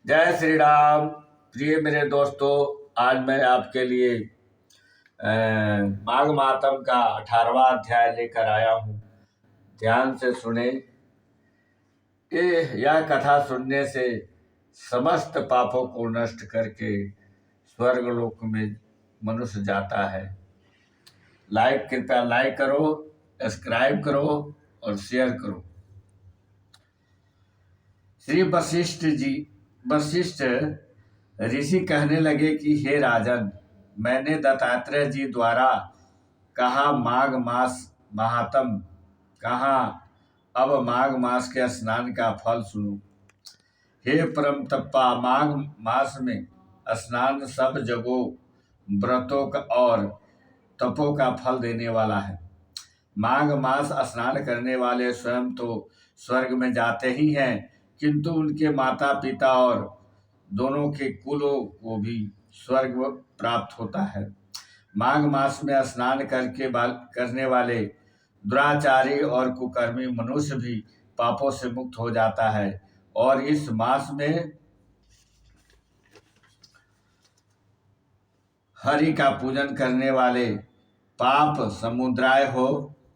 जय श्री राम। प्रिय मेरे दोस्तों, आज मैं आपके लिए माघ मातम का 18वां अध्याय लेकर आया हूँ। ध्यान से सुने कि यह कथा सुनने से समस्त पापों को नष्ट करके स्वर्गलोक में मनुष्य जाता है। कृपया लाइक करो, सब्सक्राइब करो और शेयर करो। श्री वशिष्ठ ऋषि कहने लगे कि हे राजन, मैंने दत्तात्रेय जी द्वारा कहा माघ मास महात्म कहा, अब माघ मास के स्नान का फल सुनो। हे परम तप्पा, माघ मास में स्नान सब जगों व्रतों का और तपों का फल देने वाला है। माघ मास स्नान करने वाले स्वयं तो स्वर्ग में जाते ही हैं, किंतु उनके माता पिता और दोनों के कुलों को भी स्वर्ग प्राप्त होता है। माघ मास में स्नान करने वाले दुराचारी और कुकर्मी मनुष्य भी पापों से मुक्त हो जाता है। और इस मास में हरि का पूजन करने वाले पाप समुद्राय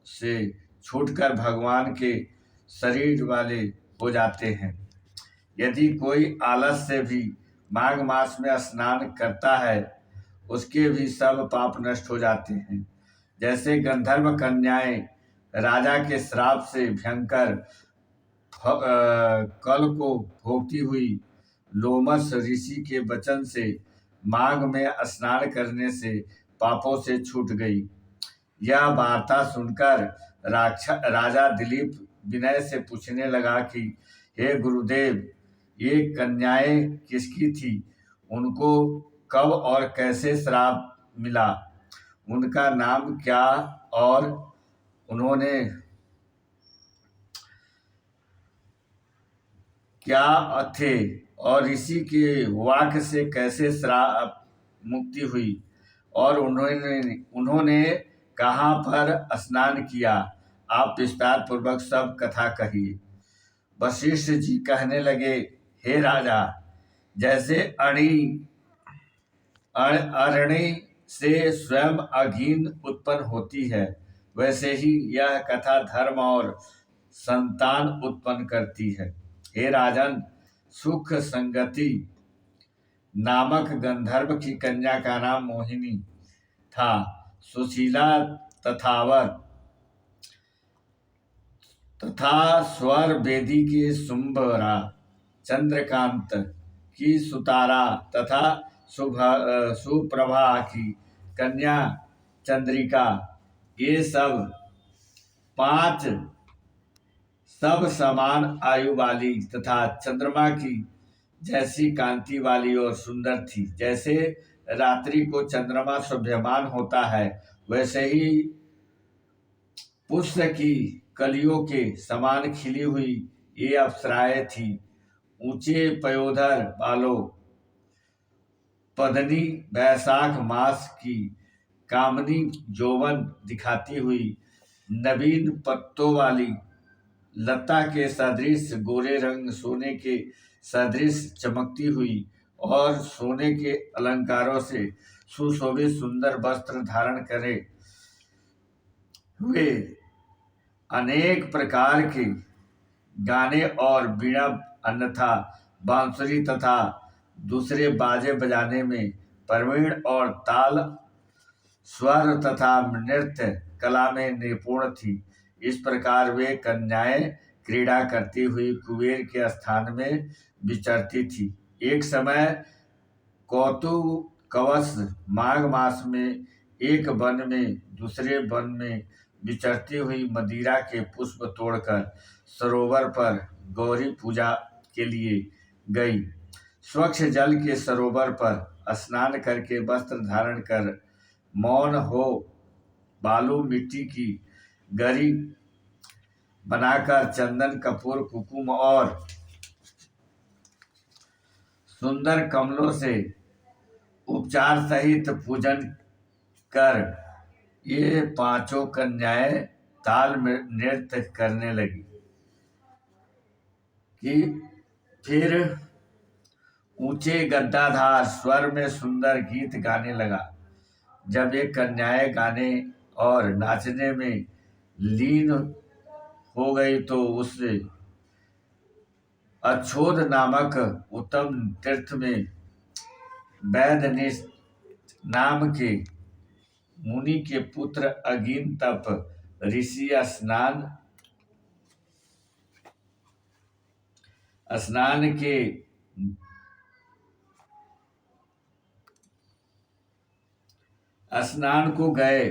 से छूटकर भगवान के शरीर वाले हो जाते हैं। यदि कोई आलस से भी माघ मास में स्नान करता है, उसके भी सब पाप नष्ट हो जाते हैं। जैसे गंधर्व कन्याएं राजा के श्राप से भयंकर कल को भोगती हुई लोमस ऋषि के वचन से माघ में स्नान करने से पापों से छूट गई। यह वार्ता सुनकर राजा दिलीप विनय से पूछने लगा कि हे गुरुदेव, ये कन्याएं किसकी थी? उनको कब और कैसे श्राप मिला? उनका नाम क्या और उन्होंने क्या थे? और ऋषि के वाक्य से कैसे श्राप मुक्ति हुई? और उन्होंने कहाँ पर स्नान किया? आप विस्तार पूर्वक सब कथा कहिए। वशिष्ठ जी कहने लगे, हे राजा, जैसे अरणी से स्वयं अग्नि उत्पन्न होती है, वैसे ही यह कथा धर्म और संतान उत्पन्न करती है। हे राजन, सुख संगति नामक गंधर्व की कन्या का नाम मोहिनी था। सुशीला तथा स्वर वेदी के सुंबरा, चंद्रकांत की सुतारा तथा सुप्रभा की कन्या चंद्रिका, ये सब पांच सब समान आयु वाली तथा चंद्रमा की जैसी कांति वाली और सुंदर थी। जैसे रात्रि को चंद्रमा शोभ्यमान होता है, वैसे ही पुष्य की कलियों के समान खिली हुई ये अप्सराएं थी। ऊंचे पयोधर बालों, पद्मनी वैशाख मास की कामनी यौवन दिखाती हुई, नवीन पत्तों वाली लता के सदृश गोरे रंग, सोने के सदृश चमकती हुई और सोने के अलंकारों से सुशोभित सुंदर वस्त्र धारण करे हुए, अनेक प्रकार के गाने और बीड़ा अन्यथा बांसुरी तथा दूसरे बाजे बजाने में प्रवीण और ताल स्वर तथा नृत्य कला में निपुण थी। इस प्रकार वे कन्याएं क्रीड़ा करती हुई कुबेर के स्थान में विचरती थी। एक समय कौतुकवश माघ मास में एक वन में दूसरे वन में विचरती हुई मदिरा के पुष्प तोड़कर सरोवर पर गौरी पूजा के लिए गई। स्वच्छ जल के सरोवर पर स्नान करके वस्त्र धारण कर मौन हो बालू मिट्टी की गरी बनाकर चंदन कपूर कुकुम और सुंदर कमलों से उपचार सहित पूजन कर ये पांचों कन्याएं ताल में नृत्य करने लगी कि फिर ऊंचे गद्दाधार स्वर में सुंदर गीत गाने लगा। जब एक कन्याएं गाने और नाचने में लीन हो गई तो उस अच्छोद नामक उत्तम तीर्थ में वैदनिष्ठ नाम के मुनि के पुत्र अगिन तप ऋषि स्नान के स्नान को गए।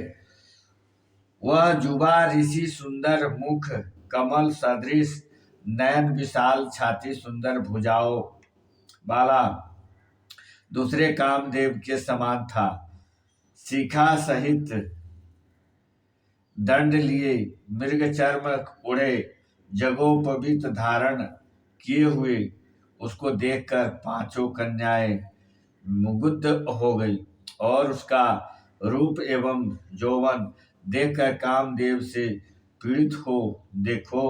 वह युवा ऋषि सुंदर मुख, कमल सदृश नयन, विशाल छाती, सुंदर भुजाओं वाला, दूसरे कामदेव के समान था। शिखा सहित दंड लिए, मृग चर्म ओढ़े, जगोपवीत धारण किए हुए उसको देखकर पांचों कन्याएं मुग्ध हो गई और उसका रूप एवं यौवन देखकर कामदेव से पीड़ित हो देखो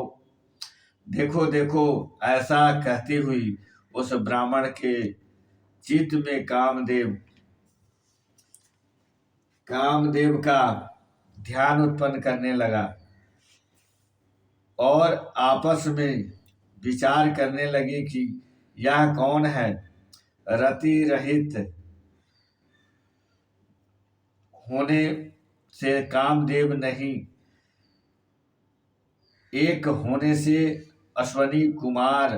देखो देखो ऐसा कहती हुई उस ब्राह्मण के चित्त में कामदेव का ध्यान उत्पन्न करने लगा और आपस में विचार करने लगी कि यह कौन है। रति रहित होने से कामदेव नहीं, एक होने से अश्वनी कुमार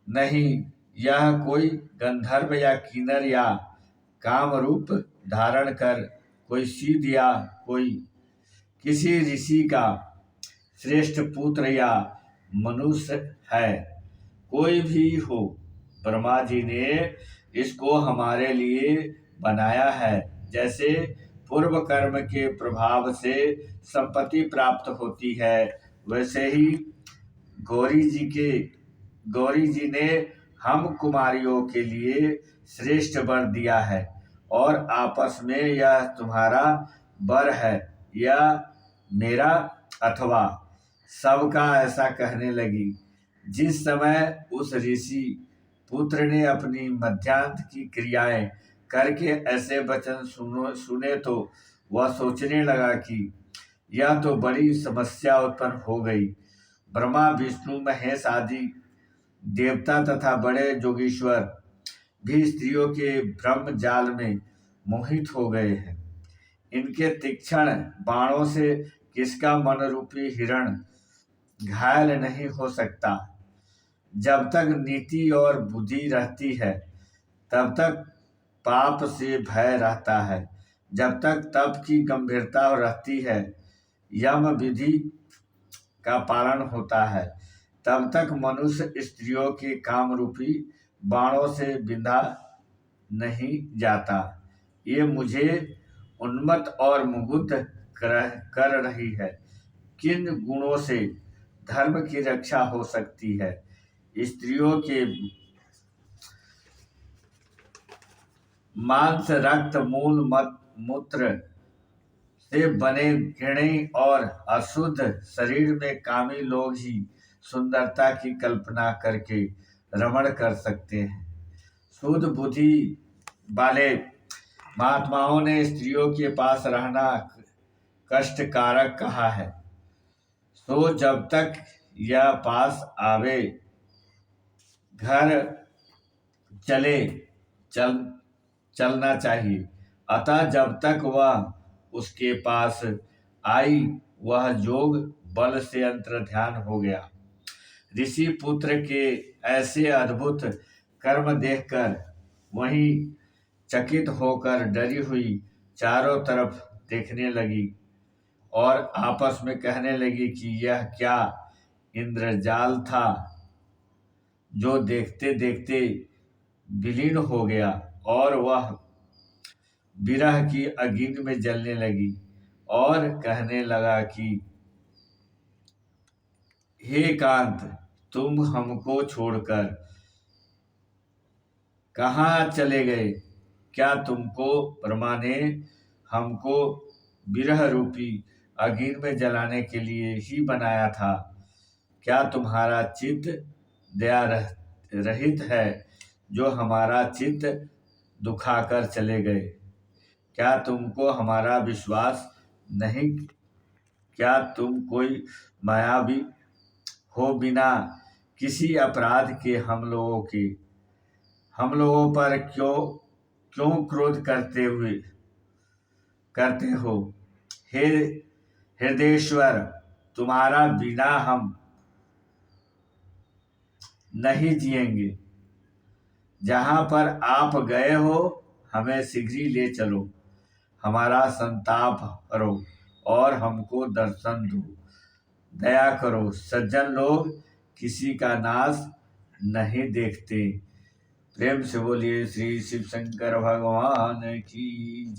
नहीं, यह कोई गंधर्व या किन्नर या काम रूप धारण कर कोई सिद्ध या कोई किसी ऋषि का श्रेष्ठ पुत्र या मनुष्य है। कोई भी हो, ब्रह्मा जी ने इसको हमारे लिए बनाया है। जैसे पूर्व कर्म के प्रभाव से संपत्ति प्राप्त होती है, वैसे ही गौरी जी ने हम कुमारियों के लिए श्रेष्ठ वर दिया है और आपस में यह तुम्हारा वर है या मेरा अथवा सबका, ऐसा कहने लगी। जिस समय उस ऋषि पुत्र ने अपनी मध्यांत की क्रियाएं करके ऐसे वचन सुने तो वह सोचने लगा कि यह तो बड़ी समस्या उत्पन्न हो गई। ब्रह्मा विष्णु महेश आदि देवता तथा बड़े जोगीश्वर भी स्त्रियों के ब्रह्म जाल में मोहित हो गए हैं। इनके तीक्ष्ण बाणों से किसका मन रूपी हिरण घायल नहीं हो सकता। जब तक नीति और बुद्धि रहती है तब तक पाप से भय रहता है। जब तक तप की गंभीरता रहती है, यम विधि का पालन होता है, तब तक मनुष्य स्त्रियों के काम रूपी बाणों से बिंधा नहीं जाता। ये मुझे उन्मत्त और मुग्ध कर रही है। किन गुणों से धर्म की रक्षा हो सकती है? स्त्रियों के मांस, रक्त, मूल, मूत्र से बने घृणी और अशुद्ध शरीर में कामी लोग ही सुंदरता की कल्पना करके रमण कर सकते हैं। शुद्ध बुद्धि वाले महात्माओं ने स्त्रियों के पास रहना कष्टकारक कहा है। सो जब तक यह पास आवे, घर चलना चाहिए। अतः जब तक वह उसके पास आई, वह जोग बल से अंतर्ध्यान हो गया। ऋषि पुत्र के ऐसे अद्भुत कर्म देखकर वहीं चकित होकर डरी हुई चारों तरफ देखने लगी और आपस में कहने लगी कि यह क्या इंद्रजाल था जो देखते देखते विलीन हो गया। और वह विरह की अग्नि में जलने लगी और कहने लगा कि हे कांत, तुम हमको छोड़कर कहाँ चले गए? क्या तुमको ब्रह्मा ने हमको विरह रूपी अग्नि में जलाने के लिए ही बनाया था? क्या तुम्हारा चित्त दया रहित है? जो हमारा चित्त दुखाकर चले गए। क्या तुमको हमारा विश्वास नहीं? क्या तुम कोई मायावी हो? बिना किसी अपराध के हम लोगों पर क्यों क्यों क्रोध करते हो? हे हृदयेश्वर, तुम्हारा बिना हम नहीं जिएंगे। जहाँ पर आप गए हो हमें शीघ्र ही ले चलो, हमारा संताप हरो और हमको दर्शन दो। दया करो, सज्जन लोग किसी का नाश नहीं देखते। प्रेम से बोलिए श्री शिव शंकर भगवान की।